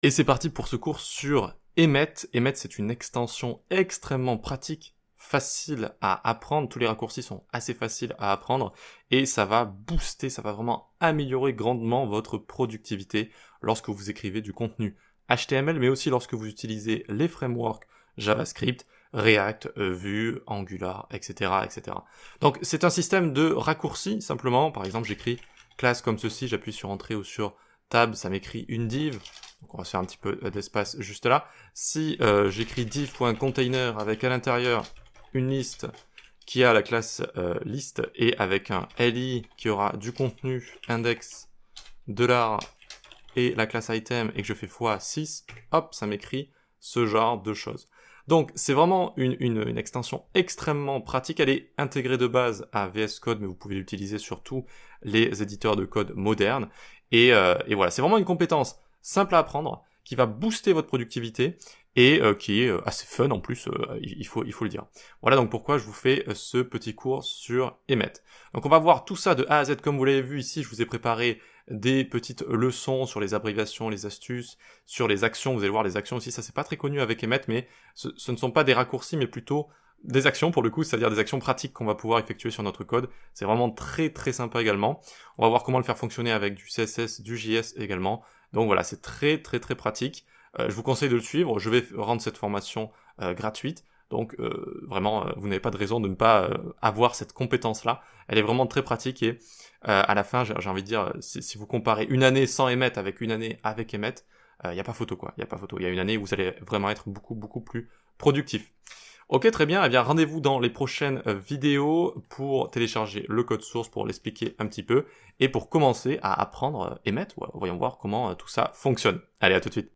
Et c'est parti pour ce cours sur Emmet. Emmet, c'est une extension extrêmement pratique, facile à apprendre. Tous les raccourcis sont assez faciles à apprendre et ça va booster, ça va vraiment améliorer grandement votre productivité lorsque vous écrivez du contenu HTML, mais aussi lorsque vous utilisez les frameworks JavaScript, React, Vue, Angular, etc., etc. Donc, c'est un système de raccourcis, simplement. Par exemple, j'écris classe comme ceci, j'appuie sur Entrée ou sur Tab, ça m'écrit une div. Donc, on va se faire un petit peu d'espace juste là. Si j'écris div.container avec à l'intérieur une liste qui a la classe list et avec un li qui aura du contenu, index, $, et la classe item et que je fais x6, hop, ça m'écrit ce genre de choses. Donc c'est vraiment une extension extrêmement pratique, elle est intégrée de base à VS Code, mais vous pouvez l'utiliser sur tous les éditeurs de code modernes, et voilà, c'est vraiment une compétence simple à apprendre, qui va booster votre productivité, et qui est assez fun en plus, il faut le dire. Voilà donc pourquoi je vous fais ce petit cours sur Emmet. Donc on va voir tout ça de A à Z, comme vous l'avez vu ici, je vous ai préparé des petites leçons sur les abréviations, les astuces, sur les actions. Vous allez voir les actions aussi, ça c'est pas très connu avec Emmet, mais ce ne sont pas des raccourcis, mais plutôt des actions pour le coup, c'est-à-dire des actions pratiques qu'on va pouvoir effectuer sur notre code. C'est vraiment très très sympa également. On va voir comment le faire fonctionner avec du CSS, du JS également. Donc voilà, c'est très très très pratique. Je vous conseille de le suivre, je vais rendre cette formation gratuite. Donc vraiment, vous n'avez pas de raison de ne pas avoir cette compétence-là. Elle est vraiment très pratique et à la fin, j'ai envie de dire, si vous comparez une année sans Emmet avec une année avec Emmet, il n'y a pas photo quoi, il n'y a pas photo. Il y a une année où vous allez vraiment être beaucoup beaucoup plus productif. Ok, très bien, eh bien rendez-vous dans les prochaines vidéos pour télécharger le code source, pour l'expliquer un petit peu, et pour commencer à apprendre Emmet. Voyons voir comment tout ça fonctionne. Allez, à tout de suite.